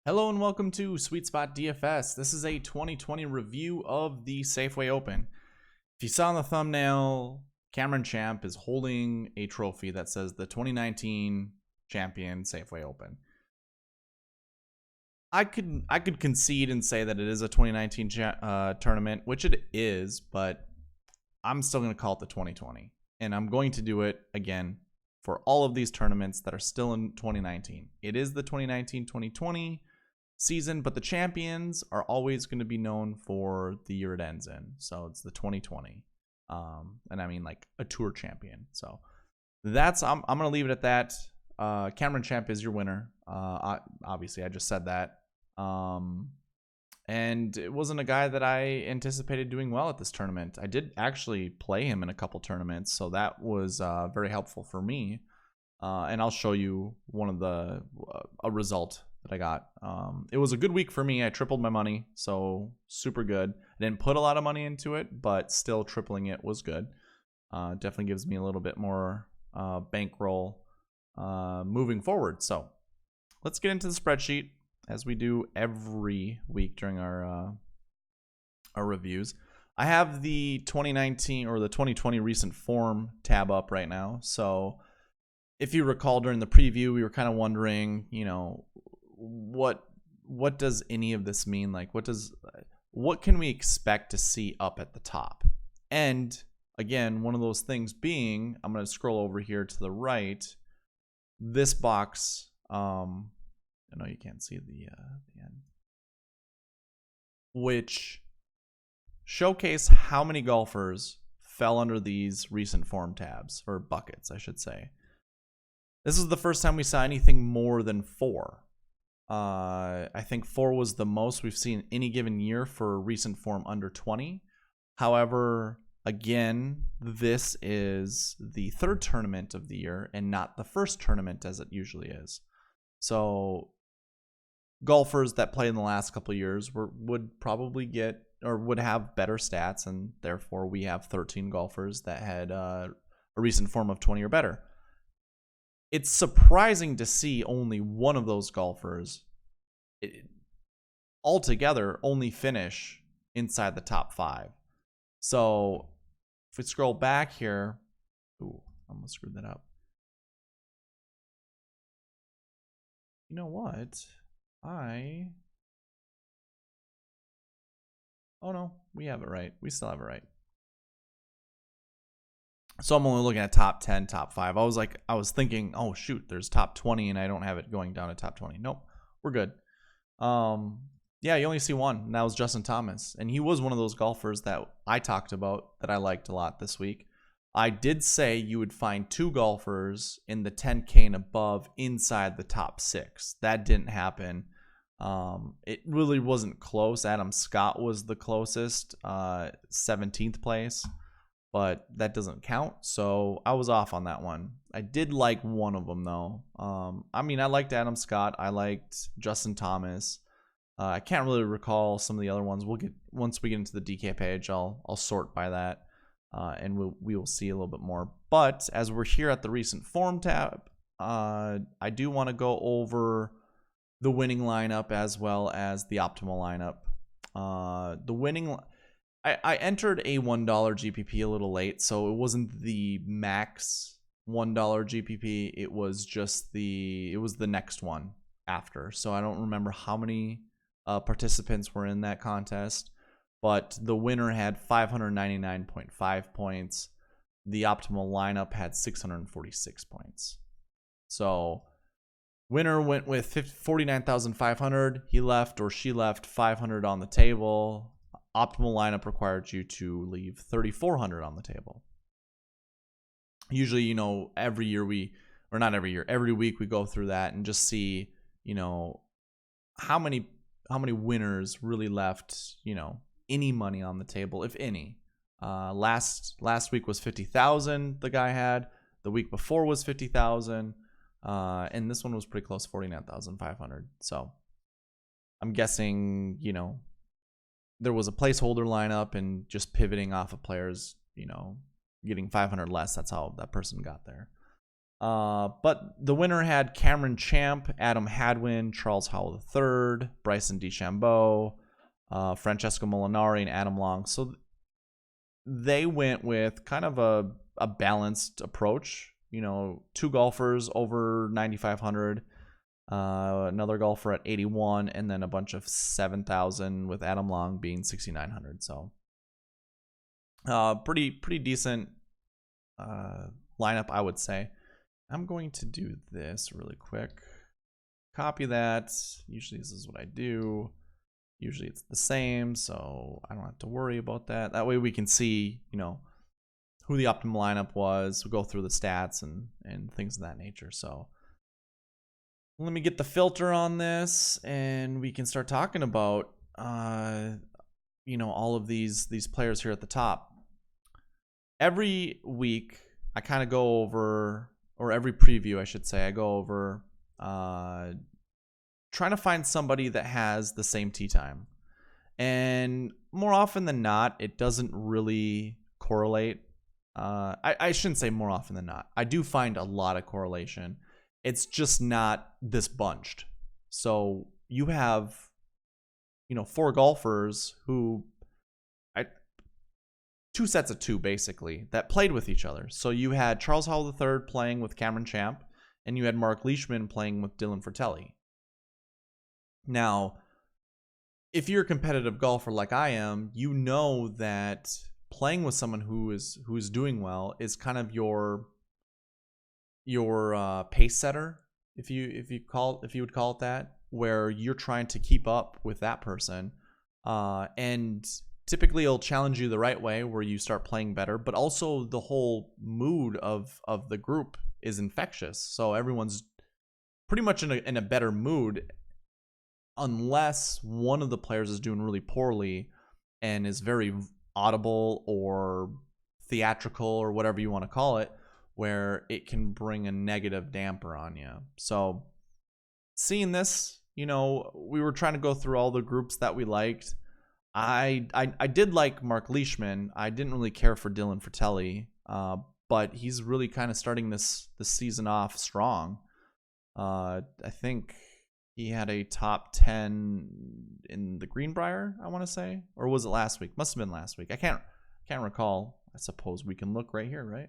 Hello and welcome to Sweet Spot DFS. This is a 2020 review of the Safeway Open. If you saw in the thumbnail, Cameron Champ is holding a trophy that says the 2019 champion Safeway Open. I could concede and say that it is a 2019 tournament, which it is, but I'm still going to call it the 2020. And I'm going to do it again for all of these tournaments that are still in 2019. It is the 2019-2020 season, but the champions are always going to be known for the year it ends in. So it's the 2020. And I mean like a tour champion. So that's I'm going to leave it at that. Cameron Champ is your winner. Obviously, I just said that. And it wasn't a guy that I anticipated doing well at this tournament. I did actually play him in a couple tournaments, so that was very helpful for me. And I'll show you one of a result that I got. It was a good week for me. I tripled my money, so super good. I didn't put a lot of money into it, but still tripling it was good. Definitely gives me a little bit more bankroll moving forward. So let's get into the spreadsheet, as we do every week during our reviews. I have the 2019 or the 2020 recent form tab up right now. So if you recall during the preview, we were kind of wondering, what does any of this mean? Like, what can we expect to see up at the top? And again, one of those things being, I'm going to scroll over here to the right. This box, I know you can't see the end, which showcase how many golfers fell under these recent form tabs, or buckets, I should say. This is the first time we saw anything more than 4. I think 4 was the most we've seen any given year for recent form under 20. However, again, this is the third tournament of the year and not the first tournament as it usually is. So golfers that played in the last couple of years would probably get or would have better stats, and therefore we have 13 golfers that had a recent form of 20 or better. It's surprising to see only one of those golfers altogether only finish inside the top 5. So if we scroll back here, ooh, I almost screwed that up. You know what? Oh no, we have it right. We still have it right. So I'm only looking at top 10, top 5. I was thinking, oh shoot, there's top 20 and I don't have it going down to top 20. Nope, we're good. Yeah, you only see one, and that was Justin Thomas. And he was one of those golfers that I talked about that I liked a lot this week. I did say you would find 2 golfers in the 10K and above inside the top 6. That didn't happen. It really wasn't close. Adam Scott was the closest, 17th place, but that doesn't count. So I was off on that one. I did like one of them though. I liked Adam Scott. I liked Justin Thomas. I can't really recall some of the other ones. Once we get into the DK page, I'll sort by that. And we will see a little bit more. But as we're here at the recent form tab, I do want to go over the winning lineup as well as the optimal lineup. I entered a $1 GPP a little late, so it wasn't the max $1 GPP. It was just the next one after. So I don't remember how many participants were in that contest. But the winner had 599.5 points. The optimal lineup had 646 points. So winner went with 49,500. He left or she left 500 on the table. Optimal lineup required you to leave 3,400 on the table. Usually, every week we go through that and just see, how many winners really left, any money on the table, if any. Last week was 50,000 the guy had. The week before was 50,000. And this one was pretty close, 49,500. So I'm guessing, there was a placeholder lineup and just pivoting off of players, getting 500 less. That's how that person got there. But the winner had Cameron Champ, Adam Hadwin, Charles Howell III, Bryson DeChambeau, Francesco Molinari, and Adam Long. So they went with kind of a balanced approach. 2 golfers over 9,500, another golfer at 81, and then a bunch of 7,000 with Adam Long being 6,900. So pretty decent lineup, I would say. I'm going to do this really quick. Copy that. Usually this is what I do. Usually it's the same, so I don't have to worry about that. That way we can see, who the optimal lineup was. We'll go through the stats and things of that nature. So let me get the filter on this, and we can start talking about, all of these players here at the top. Every week I kind of go over, or every preview, I should say, I go over trying to find somebody that has the same tee time. And more often than not, it doesn't really correlate. I shouldn't say more often than not. I do find a lot of correlation. It's just not this bunched. So you have, 4 golfers who, 2 sets of 2 basically, that played with each other. So you had Charles Howell III playing with Cameron Champ, and you had Mark Leishman playing with Dylan Fratelli. Now, if you're a competitive golfer like I am, you know that playing with someone who is doing well is kind of your pace setter, if you would call it that, where you're trying to keep up with that person, and typically it'll challenge you the right way where you start playing better, but also the whole mood of the group is infectious. So everyone's pretty much in a better mood, unless one of the players is doing really poorly and is very audible or theatrical or whatever you want to call it, where it can bring a negative damper on you. So seeing this, we were trying to go through all the groups that we liked. I did like Mark Leishman. I didn't really care for Dylan Fratelli, but he's really kind of starting this season off strong. I think he had a top 10 in the Greenbrier, I want to say, or was it last week? Must have been last week. I can't recall. I suppose we can look right here, right?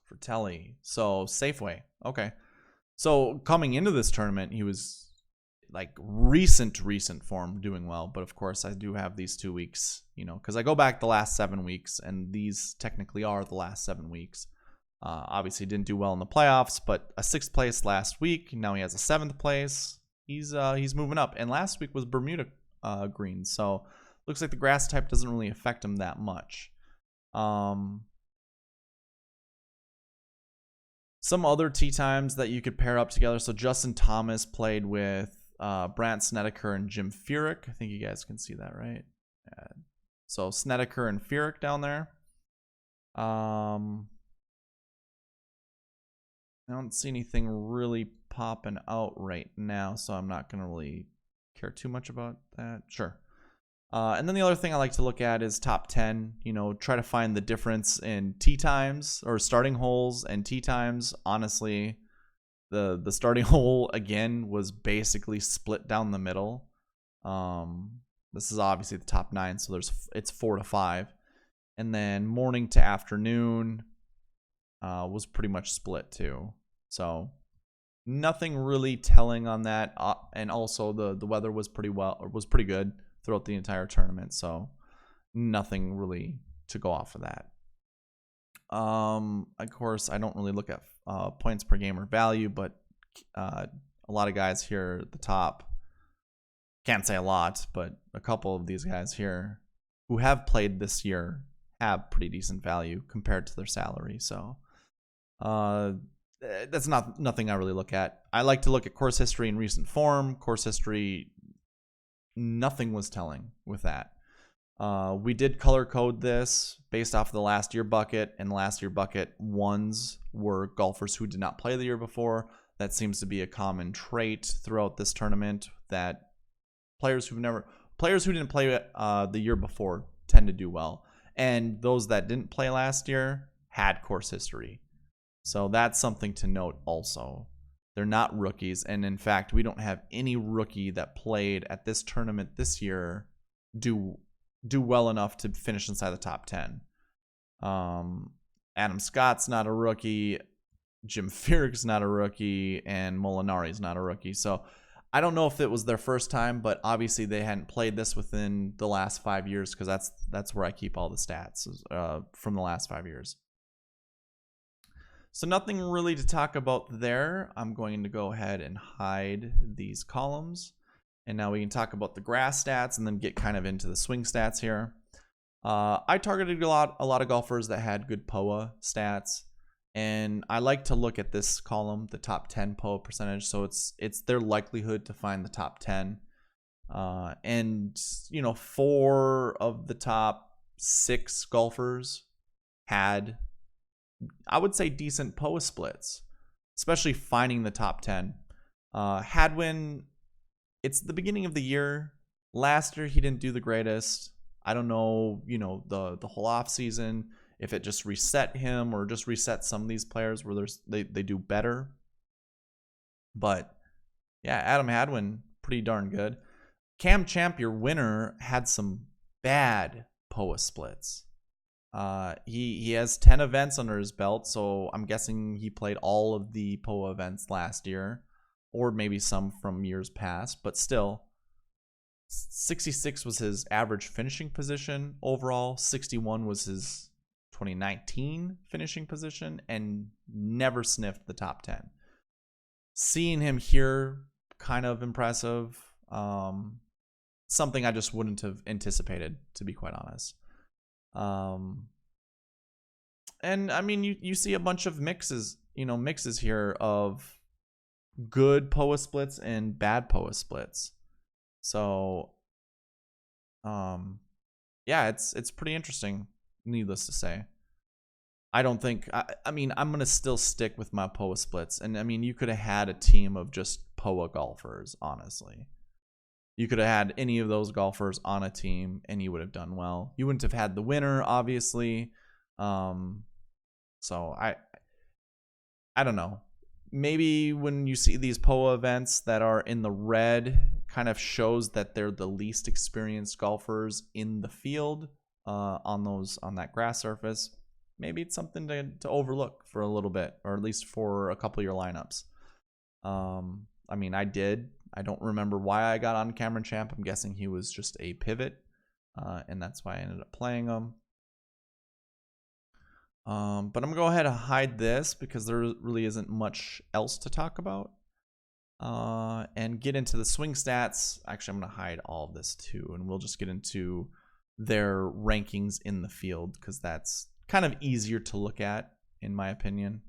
Fratelli. So Safeway. Okay. So coming into this tournament, he was like recent form doing well, but of course I do have these 2 weeks, because I go back the last 7 weeks, and these technically are the last 7 weeks. Obviously didn't do well in the playoffs, but a 6th place last week. Now he has a 7th place. He's moving up, and last week was Bermuda green, so looks like the grass type doesn't really affect him that much. Some other tee times that you could pair up together. So Justin Thomas played with Brant Snedeker and Jim Furyk. I think you guys can see that, right? So Snedeker and Furyk down there. I don't see anything really popping out right now, so I'm not going to really care too much about that. Sure. And then the other thing I like to look at is top 10, try to find the difference in tee times, or starting holes and tee times. Honestly, the starting hole again was basically split down the middle. This is obviously the top 9, so it's 4 to 5. And then morning to afternoon was pretty much split too. So nothing really telling on that. And also the weather was pretty good throughout the entire tournament, so nothing really to go off of that. Of course, I don't really look at points per game or value, but a lot of guys here at the top, can't say a lot, but a couple of these guys here who have played this year have pretty decent value compared to their salary. So that's nothing I really look at. I like to look at course history and recent form. Course history, nothing was telling with that. We did color code this based off of the last year bucket, and the last year bucket ones were golfers who did not play the year before. That seems to be a common trait throughout this tournament, that players who didn't play the year before tend to do well, and those that didn't play last year had course history. So that's something to note also. They're not rookies. And in fact, we don't have any rookie that played at this tournament this year do well enough to finish inside the top 10. Adam Scott's not a rookie. Jim Furyk's not a rookie. And Molinari's not a rookie. So I don't know if it was their first time, but obviously they hadn't played this within the last 5 years, because that's where I keep all the stats from the last 5 years. So nothing really to talk about there. I'm going to go ahead and hide these columns. And now we can talk about the grass stats and then get kind of into the swing stats here. I targeted a lot of golfers that had good POA stats. And I like to look at this column, the top 10 POA percentage. So it's their likelihood to find the top 10. And, 4 of the top 6 golfers had, I would say, decent POA splits, especially finding the top 10. Hadwin, it's the beginning of the year. Last year, he didn't do the greatest. I don't know, the whole off season, if it just reset him or just reset some of these players where they do better. But yeah, Adam Hadwin, pretty darn good. Cam Champ, your winner, had some bad POA splits. He has 10 events under his belt, so I'm guessing he played all of the POA events last year, or maybe some from years past, but still, 66 was his average finishing position overall. 61 was his 2019 finishing position, and never sniffed the top 10. Seeing him here, kind of impressive. Something I just wouldn't have anticipated, to be quite honest. And I mean, you see a bunch of mixes here of good POA splits and bad POA splits. So, yeah, it's pretty interesting, needless to say. I don't think, I mean, I'm going to still stick with my POA splits. And I mean, you could have had a team of just POA golfers, honestly. You could have had any of those golfers on a team and you would have done well. You wouldn't have had the winner, obviously. So I don't know. Maybe when you see these POA events that are in the red, kind of shows that they're the least experienced golfers in the field on that grass surface. Maybe it's something to overlook for a little bit, or at least for a couple of your lineups. I mean, I don't remember why I got on Cameron Champ. I'm guessing he was just a pivot, and that's why I ended up playing him. But I'm going to go ahead and hide this because there really isn't much else to talk about. And get into the swing stats. Actually, I'm going to hide all of this too, and we'll just get into their rankings in the field because that's kind of easier to look at, in my opinion.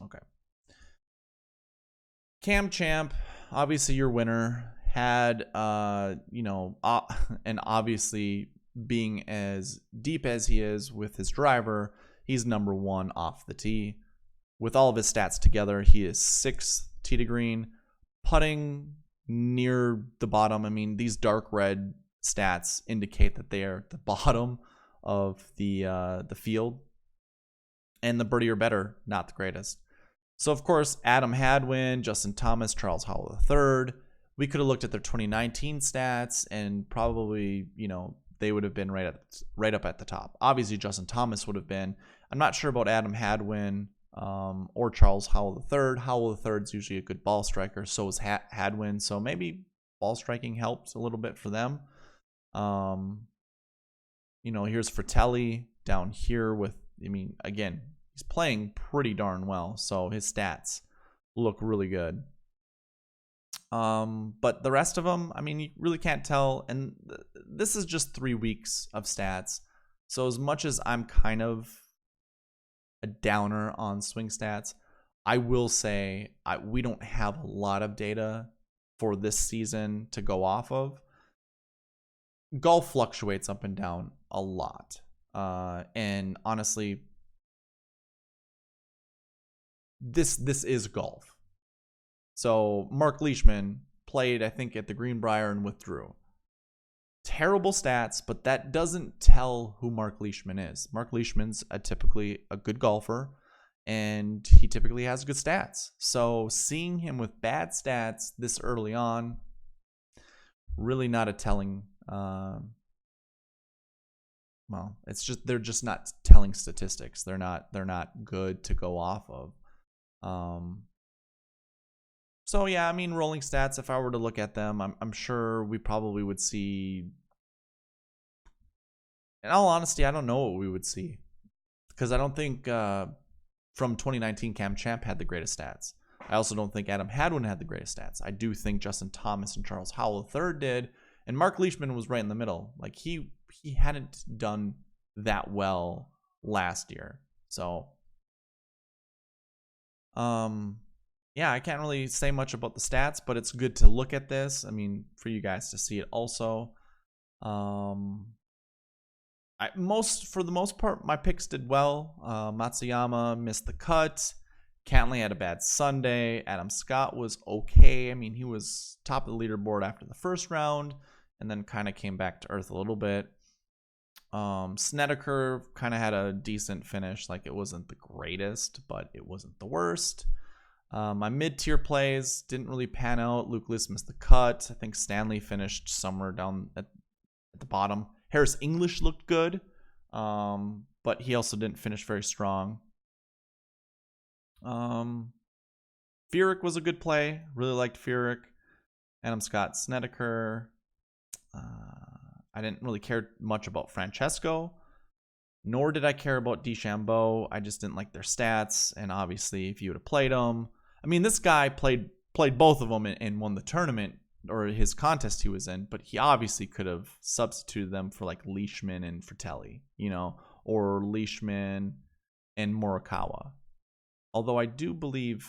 Okay. Cam Champ, obviously your winner, had, and obviously being as deep as he is with his driver, he's number 1 off the tee. With all of his stats together, he is 6th tee to green, putting near the bottom. I mean, these dark red stats indicate that they are at the bottom of the field. And the birdie or better, not the greatest. So, of course, Adam Hadwin, Justin Thomas, Charles Howell III, we could have looked at their 2019 stats and probably, they would have been right up at the top. Obviously, Justin Thomas would have been. I'm not sure about Adam Hadwin or Charles Howell III. Howell III is usually a good ball striker. So is Hadwin. So maybe ball striking helps a little bit for them. Here's Fratelli down here with, again, he's playing pretty darn well. So his stats look really good. But the rest of them, you really can't tell. And this is just 3 weeks of stats. So as much as I'm kind of a downer on swing stats, I will say we don't have a lot of data for this season to go off of. Golf fluctuates up and down a lot. And honestly, this is golf. So Mark Leishman played, I think, at the Greenbrier and withdrew. terrible stats, but that doesn't tell who Mark Leishman is. Mark Leishman's typically a good golfer, and he typically has good stats. So seeing him with bad stats this early on, really not a telling. Well, they're just not telling statistics. They're not good to go off of. So yeah, I mean, rolling stats, if I were to look at them, I'm sure we probably would see. In all honesty, I don't know what we would see, because I don't think from 2019 Cam Champ had the greatest stats. I also don't think Adam Hadwin had the greatest stats. I do think Justin Thomas and Charles Howell III did, and Mark Leishman was right in the middle. Like he hadn't done that well last year. So yeah, I can't really say much about the stats, but it's good to look at this. I mean, for you guys to see it also. For the most part, my picks did well. Matsuyama missed the cut. Cantley had a bad Sunday. Adam Scott was okay. I mean, he was top of the leaderboard after the first round, and then kind of came back to earth a little bit. Snedeker kind of had a decent finish. Like, it wasn't the greatest, but it wasn't the worst. My mid-tier plays didn't really pan out. Luke List missed the cut. I think Stanley finished somewhere down at the bottom. Harris English looked good, but he also didn't finish very strong. Furyk was a good play. Really liked Furyk. Adam Scott, Snedeker. I didn't really care much about Francesco, nor did I care about DeChambeau. I just didn't like their stats, and obviously, if you would have played them, I mean, this guy played both of them and won the tournament, or his contest he was in, but he obviously could have substituted them for like Leishman and Fratelli, or Leishman and Morikawa. Although I do believe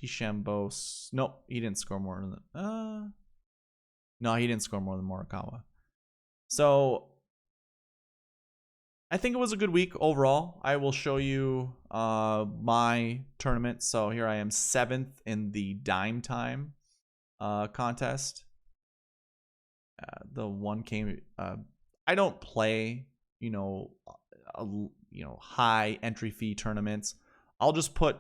DeChambeau, no, he didn't score more than no, he didn't score more than Morikawa. So I think it was a good week overall. I will show you my tournament. So here I am, 7th in the Dime Time contest. The one came. I don't play, high entry fee tournaments. I'll just put,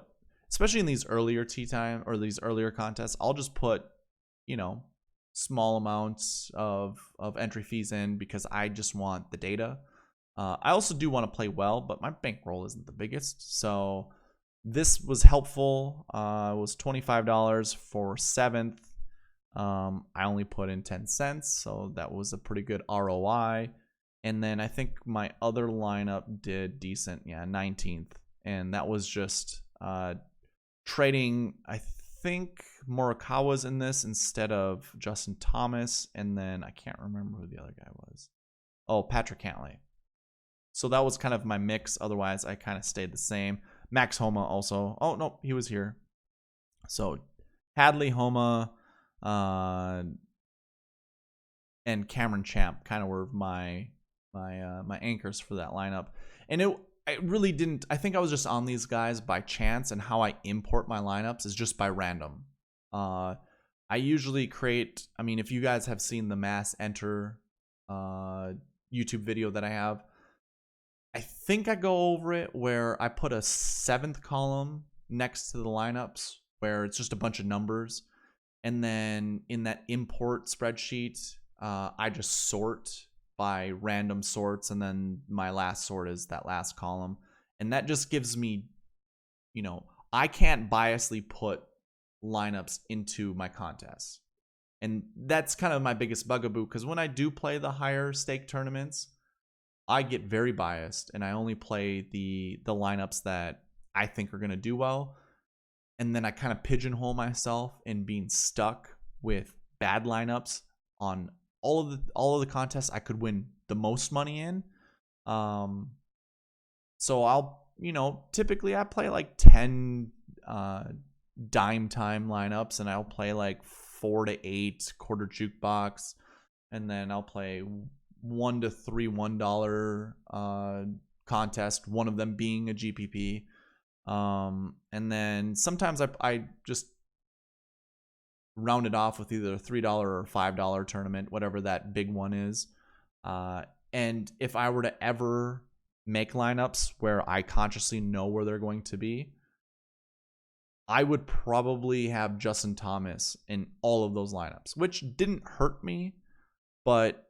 especially in these earlier tee time or these earlier contests, I'll just put, small amounts of entry fees in because I just want the data. I also do want to play well, but my bankroll isn't the biggest. So this was helpful. It was $25 for 7th. I only put in 10 cents, so that was a pretty good ROI. And then I think my other lineup did decent. Yeah, 19th. And that was just trading, I think Morikawa's in this instead of Justin Thomas. And then I can't remember who the other guy was. Oh, Patrick Cantley. So that was kind of my mix. Otherwise, I kind of stayed the same. Max Homa also. Oh, no, he was here. So Hadley, Homa, and Cameron Champ kind of were my anchors for that lineup. And I really didn't. I think I was just on these guys by chance, and how I import my lineups is just by random. I usually create. I mean, if you guys have seen the Mass Enter YouTube video that I have, I think I go over it where I put a 7th column next to the lineups where it's just a bunch of numbers. And then in that import spreadsheet, I just sort by random sorts. And then my last sort is that last column. And that just gives me, I can't biasly put lineups into my contests. And that's kind of my biggest bugaboo, because when I do play the higher stake tournaments, I get very biased and I only play the lineups that I think are going to do well. And then I kind of pigeonhole myself in being stuck with bad lineups on all of the contests I could win the most money in. So I'll, typically I play like 10 Dime Time lineups, and I'll play like 4 to 8 quarter jukebox, and then I'll play 1 to 3 $1 contest, one of them being a GPP. And then sometimes I just round it off with either a $3 or $5 tournament, whatever that big one is. And if I were to ever make lineups where I consciously know where they're going to be, I would probably have Justin Thomas in all of those lineups, which didn't hurt me, but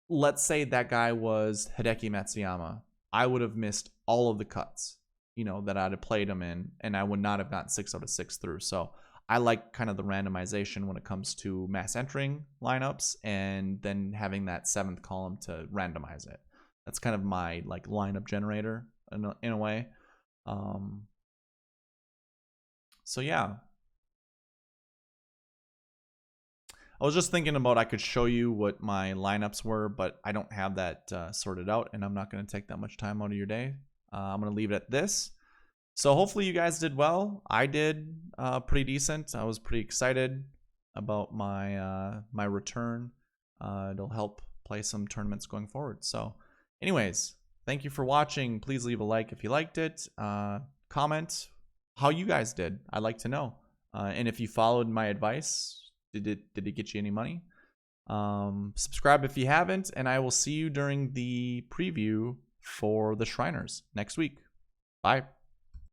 let's say that guy was Hideki Matsuyama. I would have missed all of the cuts, that I'd have played him in, and I would not have gotten 6 out of 6 through. So I like kind of the randomization when it comes to mass entering lineups, and then having that 7th column to randomize it. That's kind of my like lineup generator in a way. So yeah. I was just thinking about I could show you what my lineups were, but I don't have that sorted out, and I'm not going to take that much time out of your day. I'm going to leave it at this. So hopefully you guys did well. I did pretty decent. I was pretty excited about my my return. It'll help play some tournaments going forward. So anyways, thank you for watching. Please leave a like if you liked it. Comment how you guys did. I'd like to know. And if you followed my advice, did it get you any money? Subscribe if you haven't, and I will see you during the preview for the Shriners next week. Bye.